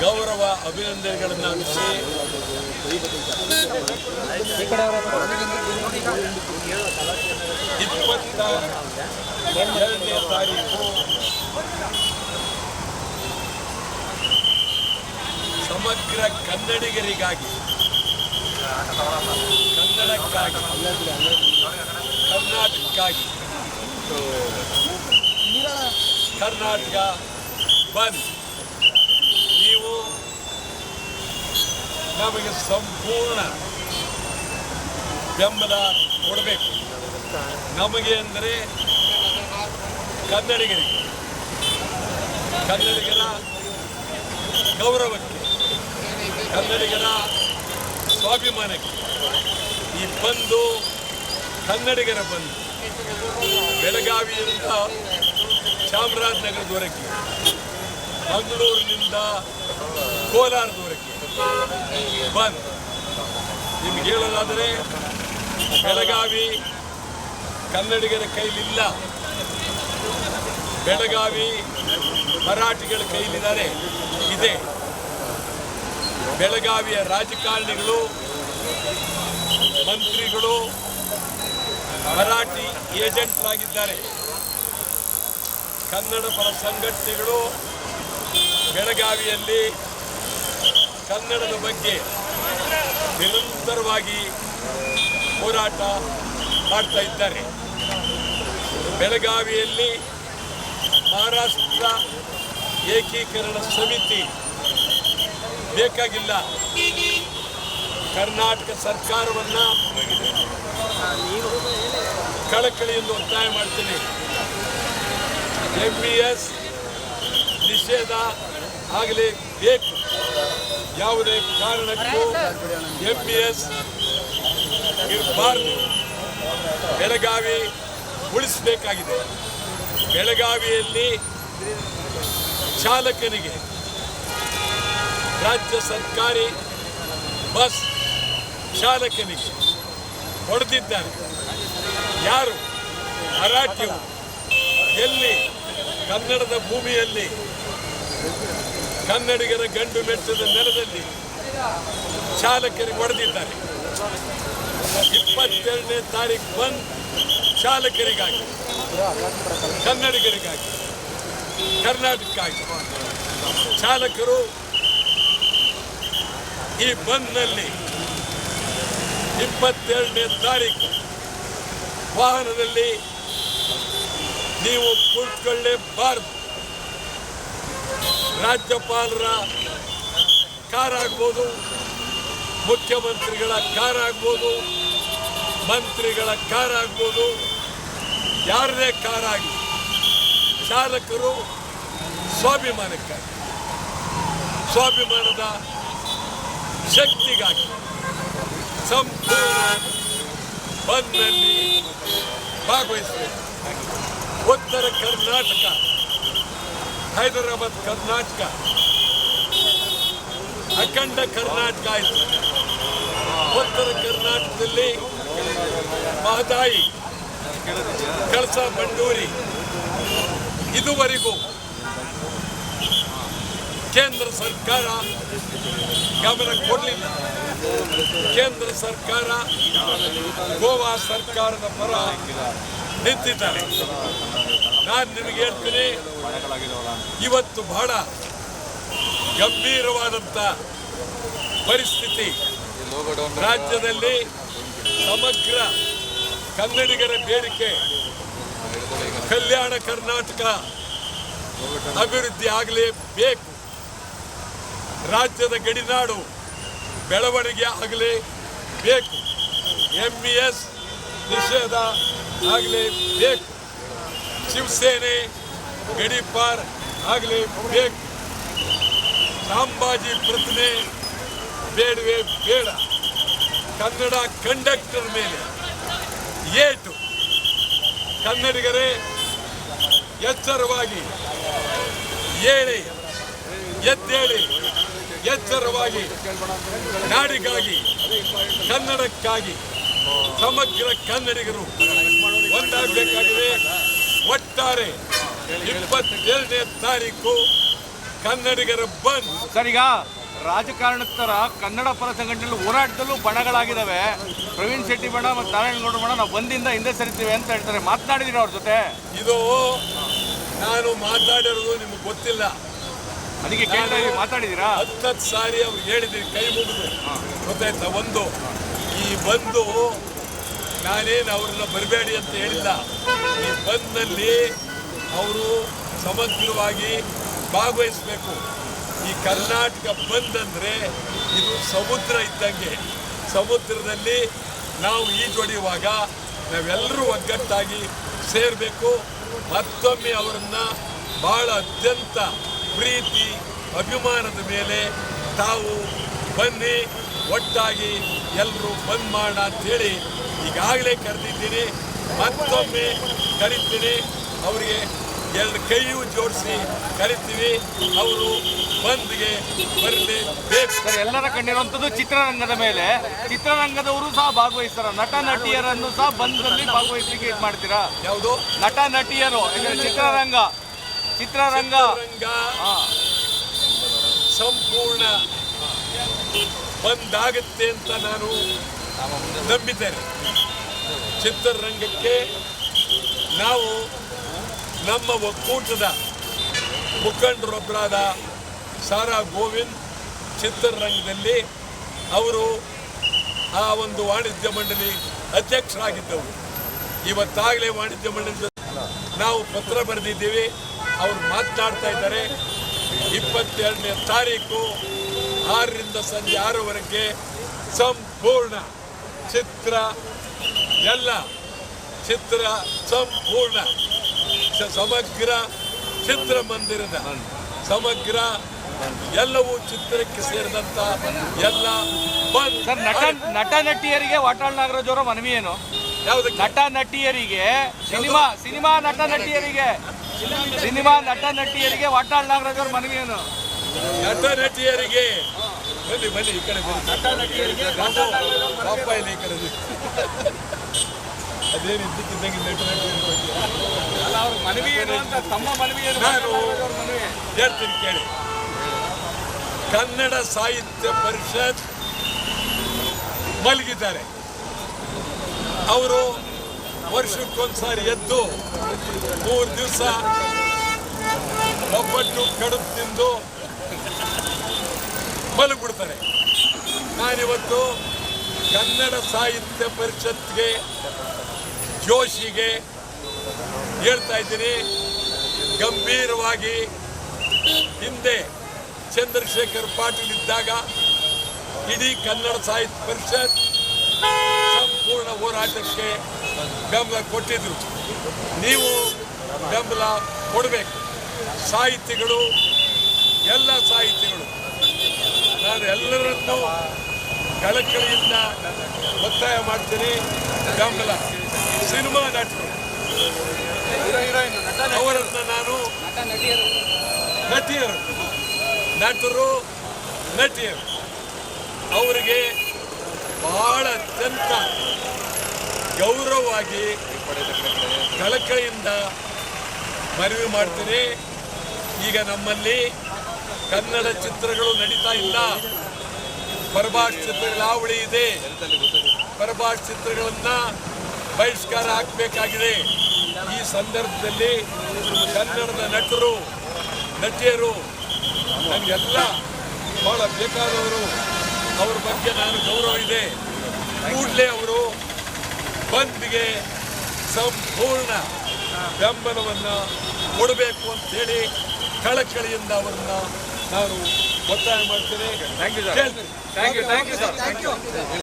ಗೌರವ ಅಭಿನಂದನೆಗಳನ್ನು ಅರ್ಪಿಸಿ ಎರಡನೇ ತಾರೀಕು ಸಮಗ್ರ ಕನ್ನಡಿಗರಿಗಾಗಿ ಕನ್ನಡಕ್ಕಾಗಿ ಕರ್ನಾಟಕಕ್ಕಾಗಿ ಕರ್ನಾಟಕ ಬಂದ್ ನೀವು ನಮಗೆ ಸಂಪೂರ್ಣ ಬೆಂಬಲ ಕೊಡಬೇಕು. ನಮಗೆ ಅಂದರೆ ಕನ್ನಡಿಗರಿಗೆ, ಕನ್ನಡಿಗರ ಗೌರವಕ್ಕೆ, ಕನ್ನಡಿಗರ ಸ್ವಾಭಿಮಾನಕ್ಕೆ ಈ ಬಂದು ಕನ್ನಡಿಗರ ಬಂದು ಬೆಳಗಾವಿಯಿಂದ ಚಾಮರಾಜನಗರದವರೆಗೆ, ಮಂಗಳೂರಿನಿಂದ ಕೋಲಾರದವರೆಗೆ ಬಂದ್. ನಿಮ್ಗೆ ಹೇಳೋದಾದರೆ ಬೆಳಗಾವಿ ಕನ್ನಡಿಗರ ಕೈಲಿಲ್ಲ, ಬೆಳಗಾವಿ ಮರಾಠಿಗಳ ಕೈಲಿದ್ದಾರೆ. ಇದೆ ಬೆಳಗಾವಿಯ ರಾಜಕಾರಣಿಗಳು, ಮಂತ್ರಿಗಳು ಮರಾಠಿ ಏಜೆಂಟ್ರಾಗಿದ್ದಾರೆ. ಕನ್ನಡ ಪರ ಸಂಘಟನೆಗಳು ಬೆಳಗಾವಿಯಲ್ಲಿ ಕನ್ನಡದ ಬಗ್ಗೆ ನಿರಂತರವಾಗಿ ಹೋರಾಟ ಮಾಡ್ತಾ ಇದ್ದಾರೆ. ಬೆಳಗಾವಿಯಲ್ಲಿ ಮಹಾರಾಷ್ಟ್ರ ಏಕೀಕರಣ ಸಮಿತಿ ಬೇಕಾಗಿಲ್ಲ. ಕರ್ನಾಟಕ ಸರ್ಕಾರವನ್ನು ಕಳಕಳಿಯಿಂದ ಒತ್ತಾಯ ಮಾಡ್ತೀನಿ. MBS ನಿಷೇಧ ಆಗಲೇಬೇಕು. ಯಾವುದೇ ಕಾರಣಕ್ಕೂ MBS ಇರಬಾರ್ದು. ಬೆಳಗಾವಿ ಉಳಿಸಬೇಕಾಗಿದೆ. ಬೆಳಗಾವಿಯಲ್ಲಿ ಚಾಲಕನಿಗೆ ರಾಜ್ಯ ಸರ್ಕಾರಿ ಬಸ್ ಚಾಲಕನಿಗೆ ಹೊಡೆದಿದ್ದಾರೆ. ಯಾರು? ಮರಾಠಿಯು. ಎಲ್ಲಿ? ಕನ್ನಡದ ಭೂಮಿಯಲ್ಲಿ, ಕನ್ನಡಿಗರ ಗಂಡು ಮೆಟ್ಟದ ನೆಲದಲ್ಲಿ ಚಾಲಕರಿಗೆ ಹೊಡೆದಿದ್ದಾರೆ. 22ನೇ ತಾರೀಕು ಬಂದ್ ಚಾಲಕರಿಗಾಗಿ, ಕನ್ನಡಿಗರಿಗಾಗಿ, ಕರ್ನಾಟಕಕ್ಕಾಗಿ. ಚಾಲಕರು ಈ ಬಂದ್ನಲ್ಲಿ 22ನೇ ತಾರೀಕು ವಾಹನದಲ್ಲಿ ನೀವು ಕುಳಿತುಕೊಳ್ಳೇಬಾರದು. ರಾಜ್ಯಪಾಲರ ಕಾರ್ ಆಗ್ಬೋದು, ಮುಖ್ಯಮಂತ್ರಿಗಳ ಕಾರ್ ಆಗ್ಬೋದು, ಮಂತ್ರಿಗಳ ಕಾರ್ ಆಗ್ಬೋದು, ಯಾರದೇ ಕಾರ್ ಆಗಿ ಚಾಲಕರು ಸ್ವಾಭಿಮಾನಕ್ಕಾಗಿ, ಸ್ವಾಭಿಮಾನದ ಶಕ್ತಿಗಾಗಿ ಸಂಪೂರ್ಣ ಬಂದ್ನಲ್ಲಿ ಭಾಗವಹಿಸಬೇಕು. ಉತ್ತರ ಕರ್ನಾಟಕ, ಹೈದರಾಬಾದ್ ಕರ್ನಾಟಕ, ಅಖಂಡ ಕರ್ನಾಟಕ ಆಯಿತು. ಉತ್ತರ ಕರ್ನಾಟಕದಲ್ಲಿ ಮಹದಾಯಿ, ಕಳಸಾ ಬಂಡೂರಿ ಇದುವರೆಗೂ ಕೇಂದ್ರ ಸರ್ಕಾರ ಗಮನ ಕೊಡಲಿಲ್ಲ. ಕೇಂದ್ರ ಸರ್ಕಾರ ಗೋವಾ ಸರ್ಕಾರದ ಪರ ನಿಂತಿದ್ದಾರೆ. ನಾನು ನಿಮಗೆ ಹೇಳ್ತೀನಿ, ಇವತ್ತು ಬಹಳ ಗಂಭೀರವಾದಂಥ ಪರಿಸ್ಥಿತಿ ರಾಜ್ಯದಲ್ಲಿ. ಸಮಗ್ರ ಕನ್ನಡಿಗರ ಬೇಡಿಕೆ ಕಲ್ಯಾಣ ಕರ್ನಾಟಕ ಅಭಿವೃದ್ಧಿ ಆಗಲೇಬೇಕು. ರಾಜ್ಯದ ಗಡಿನಾಡು ಬೆಳವಣಿಗೆ ಆಗಲೇಬೇಕು. MBS ನಿಷೇಧ ಆಗಲೇಬೇಕು. ಶಿವಸೇನೆ ಗಡಿಪಾರ್ ಆಗಲೇಬೇಕು. ಸಂಭಾಜಿ ಪ್ರತಿಮೆ ಬೇಡವೇ ಬೇಡ. ಕನ್ನಡ ಕಂಡಕ್ಟರ್ ಮೇಲೆ ಏಟು. ಕನ್ನಡಿಗರೇ ಎಚ್ಚರವಾಗಿ ಏಳಿ, ಎದ್ದೇಳಿ, ಎಚ್ಚರವಾಗಿ ನಾಡಿಗಾಗಿ, ಕನ್ನಡಕ್ಕಾಗಿ ಸಮಗ್ರ ಕನ್ನಡಿಗರು ಒಂದಾಗಬೇಕಾಗಿದೆ. ಒಟ್ಟಾರೆ 22ನೇ ತಾರೀಕು ಕನ್ನಡಿಗರ ಬಂದ್. ಸರ್, ಈಗ ರಾಜಕಾರಣಸ್ಥರ ಕನ್ನಡ ಪರ ಸಂಘಟನೆಗಳು ಹೋರಾಟದಲ್ಲೂ ಬಣಗಳಾಗಿದ್ದಾವೆ. ಪ್ರವೀಣ್ ಶೆಟ್ಟಿ ಬಣ ಮತ್ತು ನಾರಾಯಣಗೌಡ ಬಣ ನಾವು ಬಂದಿಂದ ಹಿಂದೆ ಸರಿತೀವಿ ಅಂತ ಹೇಳ್ತಾರೆ. ಮಾತನಾಡಿದಿರ ಅವ್ರ ಜೊತೆ? ಇದು ನಾನು ಮಾತಾಡಿರೋದು ನಿಮ್ಗೆ ಗೊತ್ತಿಲ್ಲ, ಅದಕ್ಕೆ ಕೇಳ್ತಾ ಮಾತಾಡಿದ್ದೀರಾ? 10 ಸಾರಿ ಅವ್ರಿಗೆ ಹೇಳಿದ್ದೀನಿ, ಕೈ ಮುಗಿದು. ಗೊತ್ತಾಯ್ತಾ? ಒಂದು ಈ ಬಂದು ನಾನೇನು ಅವ್ರನ್ನ ಬರಬೇಡಿ ಅಂತ ಹೇಳಿಲ್ಲ. ಈ ಬಂದ್ನಲ್ಲಿ ಅವರು ಸಮಗ್ರವಾಗಿ ಭಾಗವಹಿಸಬೇಕು. ಈ ಕರ್ನಾಟಕ ಬಂದ್ ಅಂದರೆ ಇದು ಸಮುದ್ರ ಇದ್ದಂಗೆ. ಸಮುದ್ರದಲ್ಲಿ ನಾವು ಈಜೊಡೆಯುವಾಗ ನಾವೆಲ್ಲರೂ ಒಗ್ಗಟ್ಟಾಗಿ ಸೇರಬೇಕು. ಮತ್ತೊಮ್ಮೆ ಅವರನ್ನು ಭಾಳ ಅತ್ಯಂತ ಪ್ರೀತಿ ಅಭಿಮಾನದ ಮೇಲೆ ತಾವು ಬನ್ನಿ, ಒಟ್ಟಾಗಿ ಎಲ್ಲರೂ ಬಂದ್ ಮಾಡೋಣ ಅಂಥೇಳಿ ಈಗಾಗಲೇ ಕರೆದಿದ್ದೀನಿ. ಮತ್ತೊಮ್ಮೆ ಕರಿತೀನಿ. ಅವರಿಗೆ 2 ಕೈಯೂ ಜೋಡಿಸಿ ಕರಿತೀವಿ. ಅವರು ಬಂದ್ಗೆ ಬರಲೇಬೇಕು. ಸರ್, ಎಲ್ಲರ ಕಂಡಿರುವಂಥದ್ದು ಚಿತ್ರರಂಗದ ಮೇಲೆ. ಚಿತ್ರರಂಗದವರು ಸಹ ಭಾಗವಹಿಸ್ತಾರ. ನಟ ನಟಿಯರನ್ನು ಸಹ ಬಂದ್ನಲ್ಲಿ ಭಾಗವಹಿಸಲಿಕ್ಕೆ ಇದು ಮಾಡ್ತೀರಾ? ಯಾವುದು? ನಟ ನಟಿಯರು ಚಿತ್ರರಂಗ ಸಂಪೂರ್ಣ ಬಂದಾಗುತ್ತೆ ಅಂತ ನಾನು ನಂಬಿದ್ದೇನೆ. ಚಿತ್ರರಂಗಕ್ಕೆ ನಾವು ನಮ್ಮ ಒಕ್ಕೂಟದ ಮುಖಂಡರೊಬ್ಬರಾದ ಸಾರಾ ಗೋವಿಂದ್ ಚಿತ್ರರಂಗದಲ್ಲಿ ಅವರು ಆ ಒಂದು ವಾಣಿಜ್ಯ ಮಂಡಳಿ ಅಧ್ಯಕ್ಷರಾಗಿದ್ದವರು. ಇವತ್ತಾಗಲೇ ವಾಣಿಜ್ಯ ಮಂಡಳಿ ನಾವು ಪತ್ರ ಬರೆದಿದ್ದೀವಿ. ಅವರು ಮಾತನಾಡ್ತಾ ಇದ್ದಾರೆ. 22ನೇ ತಾರೀಕು 6ರಿಂದ ಸಂಜೆ 6ವರೆಗೆ ಸಂಪೂರ್ಣ ಚಿತ್ರ ಸಂಪೂರ್ಣ ಸಮಗ್ರ ಚಿತ್ರಮಂದಿರದ ಸಮಗ್ರ ಎಲ್ಲವೂ ಚಿತ್ರಕ್ಕೆ ಸೇರಿದಂತ ಎಲ್ಲ ಬಂದ್. ಸರ್, ನಟ ನಟಿಯರಿಗೆ ವಾಟಾಳ್ ನಾಗರಾಜ್ ಅವರ ಮನವಿ ಏನು? ಯಾವುದಕ್ಕೆ? ನಟ ನಟಿಯರಿಗೆ ಸಿನಿಮಾ ನಟ ನಟಿಯರಿಗೆ ವಾಟಾಳ್ ನಾಗರಾಜ್ ಅವರ ಮನವಿ ಏನು? ನಟ ನಟಿಯರಿಗೆ ಬನ್ನಿ ಈ ಕಡೆ ನಟ ನಟಿಯರಿಗೆ ಪಾಪ ಇಲ್ಲ ಈ ಕಡೆ. ಅದೇನು ಇದ್ದಕ್ಕಿದ್ದಂಗೆ ನಟ ಅವ್ರ ಮನವಿ ಏನು ಅಂತ ತಮ್ಮ ಮನವಿ ಏನು? ನಾನು ಹೇಳ್ತೀನಿ ಕೇಳಿ. ಕನ್ನಡ ಸಾಹಿತ್ಯ ಪರಿಷತ್ ಮಲಗಿದ್ದಾರೆ. ಅವರು ವರ್ಷಕ್ಕೊಂದ್ಸಾರಿ ಎದ್ದು 3 ದಿವಸ ಒಬ್ಬಟ್ಟು ಕಡುಬು ತಿಂದು ಮಲಗಿಬಿಡ್ತಾರೆ. ನಾನಿವತ್ತು ಕನ್ನಡ ಸಾಹಿತ್ಯ ಪರಿಷತ್ಗೆ ಜೋಶಿಗೆ ಹೇಳ್ತಾ ಇದ್ದೀನಿ, ಗಂಭೀರವಾಗಿ ಹಿಂದೆ ಚಂದ್ರಶೇಖರ್ ಪಾಟೀಲ್ ಇದ್ದಾಗ ಇಡೀ ಕನ್ನಡ ಸಾಹಿತ್ಯ ಪರಿಷತ್ ಸಂಪೂರ್ಣ ಹೋರಾಟಕ್ಕೆ ಬೆಂಬಲ ಕೊಟ್ಟಿದ್ರು. ನೀವು ಬೆಂಬಲ ಕೊಡಬೇಕು. ಸಾಹಿತಿಗಳು, ಎಲ್ಲ ಸಾಹಿತಿಗಳು, ನಾನು ಎಲ್ಲರನ್ನೂ ಕಳಕಳಿಯಿಂದ ಒತ್ತಾಯ ಮಾಡ್ತೀನಿ. ಬೆಂಬಲ ಸಿನಿಮಾ ನಟರು ಅವರನ್ನು ನಾನು ನಟಿಯರು ಅವರಿಗೆ ಬಹಳ ಅತ್ಯಂತ ಗೌರವವಾಗಿ ಕಳಕಳಿಯಿಂದ ಮನವಿ ಮಾಡ್ತೀನಿ. ಈಗ ನಮ್ಮಲ್ಲಿ ಕನ್ನಡ ಚಿತ್ರಗಳು ನಡೀತಾ ಇಲ್ಲ. ಪರಭಾಷೆ ಚಿತ್ರಗಳ ಹಾವಳಿ ಇದೆ. ಪರಭಾಷೆ ಚಿತ್ರಗಳನ್ನು ಬಹಿಷ್ಕಾರ ಹಾಕಬೇಕಾಗಿದೆ. ಈ ಸಂದರ್ಭದಲ್ಲಿ ಕನ್ನಡದ ನಟಿಯರು ನನಗೆಲ್ಲ ಬಹಳ ಬೇಕಾದವರು. ಅವ್ರ ಬಗ್ಗೆ ನಾನು ಗೌರವ ಇದೆ. ಕೂಡಲೇ ಅವರು ಬಂದ್ಗೆ ಸಂಪೂರ್ಣ ಬೆಂಬಲವನ್ನು ಕೊಡಬೇಕು ಅಂತೇಳಿ ಕಳಕಳಿಯಿಂದ ಅವರನ್ನ ನಾನು ಒತ್ತಾಯ ಮಾಡ್ತೇನೆ. Thank you sir.